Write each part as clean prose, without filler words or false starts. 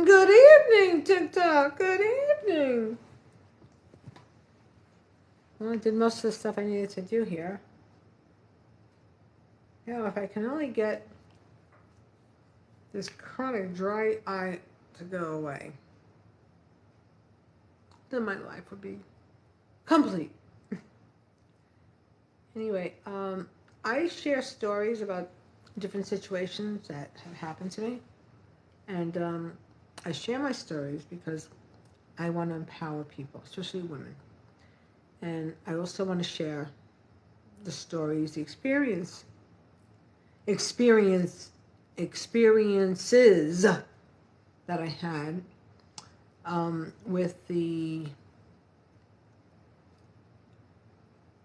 Good evening, TikTok. Good evening. Well, I did most of the stuff I needed to do here. Yeah, if I can only get this chronic dry eye to go away, then my life would be complete. Anyway, I share stories about different situations that have happened to me. And I share my stories because I want to empower people, especially women. And I also want to share the stories, the experiences that I had with the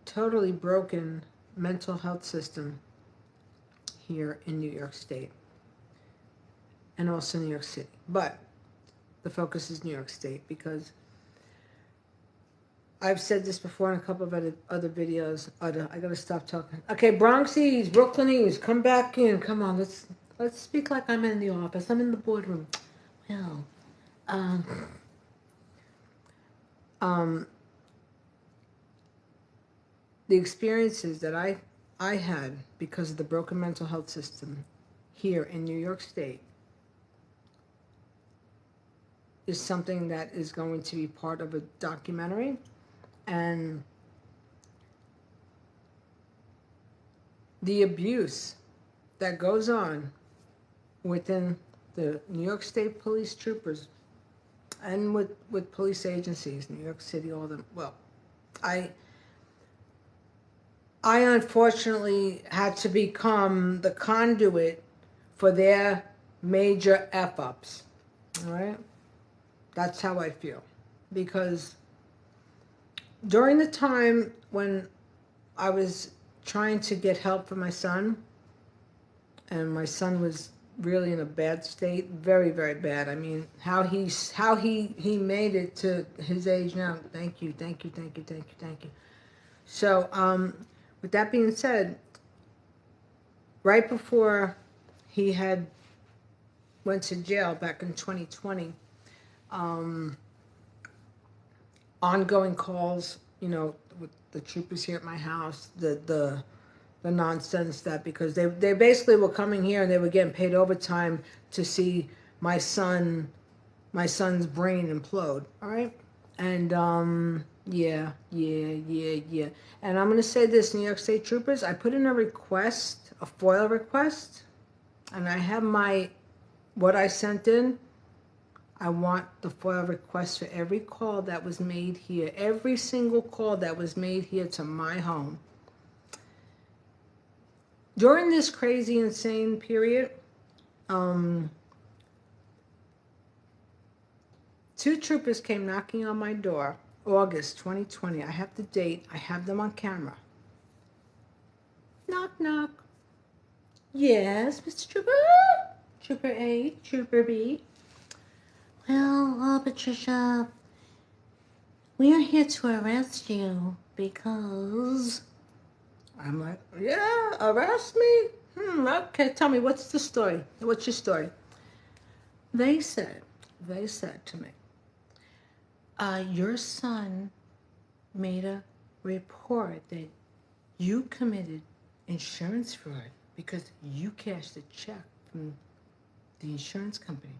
totally broken mental health system here in New York State and also New York City. But the focus is New York State because I've said this before in a couple of other videos. I gotta stop talking. Okay, Bronxies, Brooklynese, come back in. Come on, let's speak like I'm in the office. I'm in the boardroom. Well, the experiences that I had because of the broken mental health system here in New York State is something that is going to be part of a documentary. And the abuse that goes on within the New York State police troopers and with police agencies, New York City, all of them. Well, I unfortunately had to become the conduit for their major F-ups, all right? That's how I feel. Because during the time when I was trying to get help for my son, and my son was really in a bad state, very, very bad. I mean, how he made it to his age now. Thank you. So, with that being said, right before he had went to jail back in 2020, ongoing calls, with the troopers here at my house, the nonsense that because they basically were coming here and they were getting paid overtime to see my son's brain implode. All right, and yeah. And I'm gonna say this, New York State troopers, I put in a request, a FOIL request, and I have what I sent in. I want the FOIL request for every call that was made here, every single call that was made here to my home. During this crazy, insane period, 2 troopers came knocking on my door, August 2020. I have the date. I have them on camera. Knock, knock. Yes, Mr. Trooper? Trooper A, Trooper B. Well, Patricia, we are here to arrest you because... I'm like, yeah, arrest me? Okay, tell me, what's the story? What's your story? They said to me, your son made a report that you committed insurance fraud because you cashed a check from the insurance company.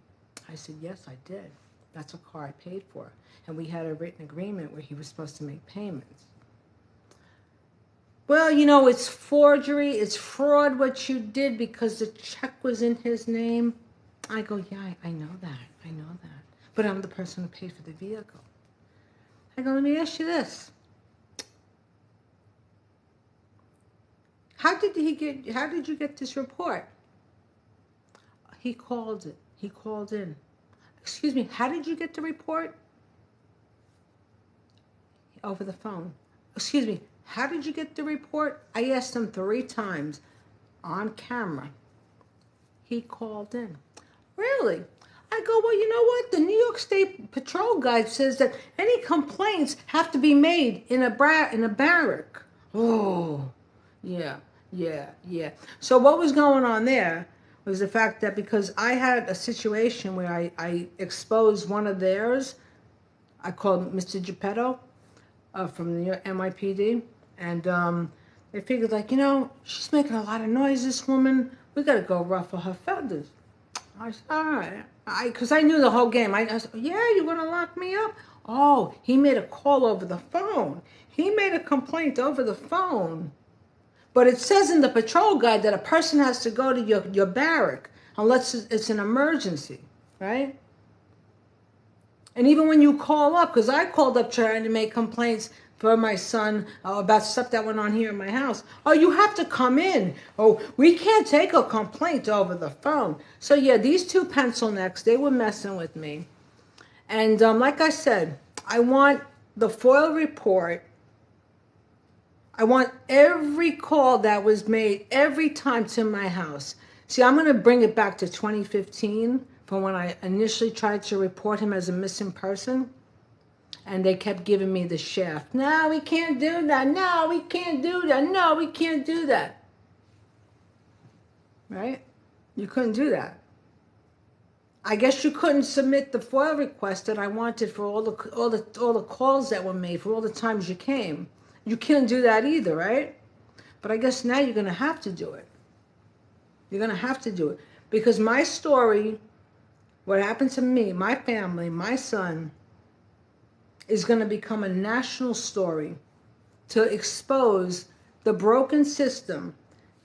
I said, yes, I did. That's a car I paid for. And we had a written agreement where he was supposed to make payments. Well, it's forgery, it's fraud what you did because the check was in his name. I go, yeah, I know that. But I'm the person who paid for the vehicle. I go, let me ask you this. How did you get this report? He called in. Excuse me, how did you get the report? Over the phone. Excuse me, how did you get the report? I asked him 3 times on camera. He called in. Really? I go, well, you know what? The New York State Patrol guide says that any complaints have to be made in a barrack. Oh, yeah. So what was going on there was the fact that because I had a situation where I exposed one of theirs, I called Mr. Geppetto from the NYPD, and they figured like, she's making a lot of noise, this woman. We got to go ruffle her feathers. I said, all right. Because I knew the whole game. I said, yeah, you're going to lock me up? Oh, he made a call over the phone. He made a complaint over the phone. But it says in the patrol guide that a person has to go to your barrack unless it's an emergency, right? And even when you call up, because I called up trying to make complaints for my son about stuff that went on here in my house. Oh, you have to come in. Oh, we can't take a complaint over the phone. So yeah, these two pencil necks, they were messing with me. And like I said, I want the FOIL report. I want every call that was made every time to my house. See, I'm going to bring it back to 2015 from when I initially tried to report him as a missing person. And they kept giving me the shaft. No, we can't do that. No, we can't do that. No, we can't do that. Right? You couldn't do that. I guess you couldn't submit the FOIL request that I wanted for all the calls that were made, for all the times you came. You can't do that either, right? But I guess now you're going to have to do it. You're going to have to do it. Because my story, what happened to me, my family, my son, is going to become a national story to expose the broken system,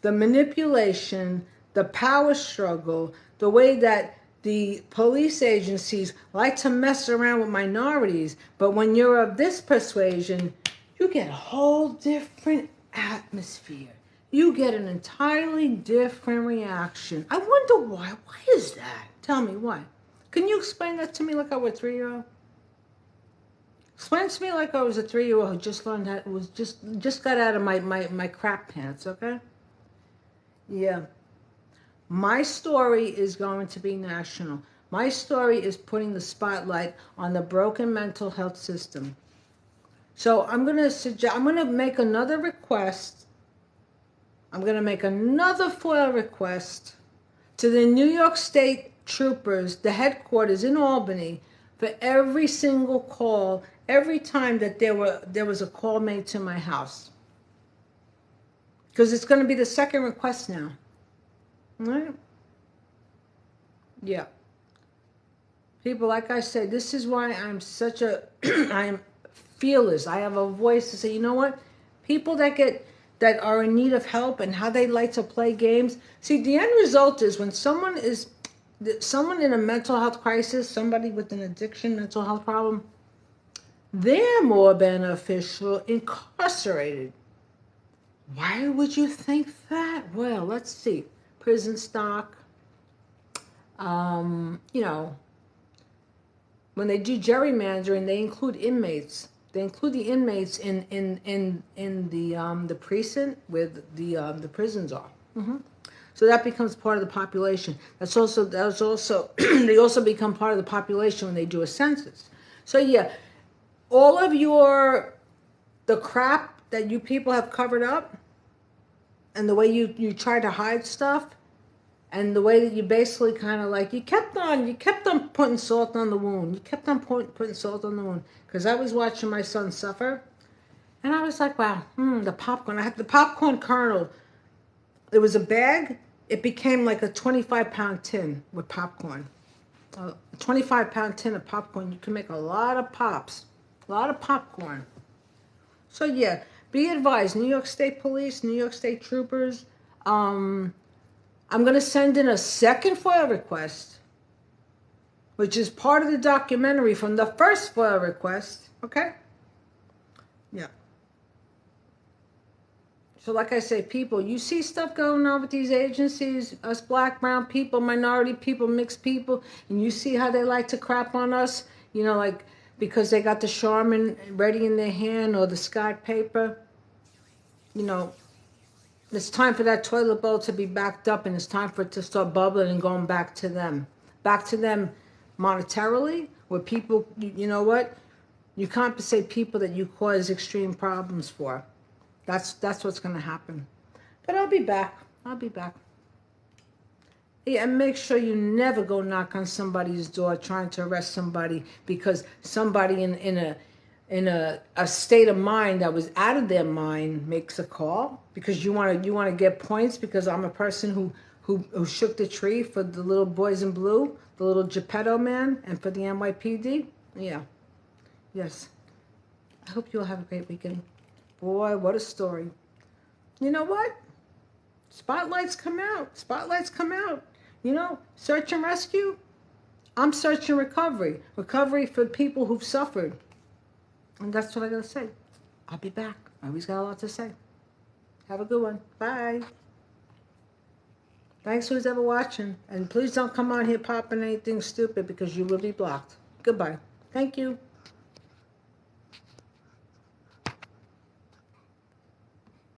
the manipulation, the power struggle, the way that the police agencies like to mess around with minorities. But when you're of this persuasion, you get a whole different atmosphere. You get an entirely different reaction. I wonder why. Why is that? Tell me why. Can you explain that to me like I was a 3-year-old? Explain to me like I was a 3-year-old who just learned how, was just got out of my crap pants, okay? Yeah. My story is going to be national. My story is putting the spotlight on the broken mental health system. So I'm going to make another request. I'm going to make another FOIL request to the New York State troopers, the headquarters in Albany, for every single call, every time that there was a call made to my house. Because it's going to be the second request now. All right? Yeah. People, like I said, this is why I'm such a, I am fearless. I have a voice to say, you know what? People that are in need of help and how they like to play games. See, the end result is when someone in a mental health crisis, somebody with an addiction, mental health problem, they're more beneficial incarcerated. Why would you think that? Well, let's see. Prison stock. When they do gerrymandering, they include inmates. They include the inmates in the precinct where the prisons are. Mm-hmm. So that becomes part of the population. That's also they also become part of the population when they do a census. So yeah, all of the crap that you people have covered up, and the way you try to hide stuff, and the way that you basically kind of like, you kept on putting salt on the wound. You kept on putting salt on the wound. Because I was watching my son suffer, and I was like, wow, the popcorn. I had the popcorn kernel. It was a bag. It became like a 25-pound tin with popcorn. A 25-pound tin of popcorn. You can make a lot of pops. A lot of popcorn. So yeah, be advised, New York State Police, New York State Troopers, I'm going to send in a second FOIL request, which is part of the documentary from the first FOIL request, okay? Yeah. So like I say, people, you see stuff going on with these agencies, us black, brown people, minority people, mixed people, and you see how they like to crap on us, like because they got the Charmin ready in their hand or the Scott paper, it's time for that toilet bowl to be backed up, and it's time for it to start bubbling and going back to them. Back to them monetarily, where people, you know what? You compensate people that you cause extreme problems for. That's what's going to happen. But I'll be back. Yeah, and make sure you never go knock on somebody's door trying to arrest somebody because somebody in a state of mind that was out of their mind makes a call because you want to get points because I'm a person who shook the tree for the little boys in blue, the little Geppetto man, and for the NYPD. Yeah, yes. I hope you'll have a great weekend. Boy, what a story. You know what? Spotlights come out. Spotlights come out. You know, search and rescue. I'm searching recovery. Recovery for people who've suffered. And that's what I gotta say. I'll be back. I always got a lot to say. Have a good one. Bye. Thanks who's ever watching. And please don't come on here popping anything stupid because you will be blocked. Goodbye. Thank you.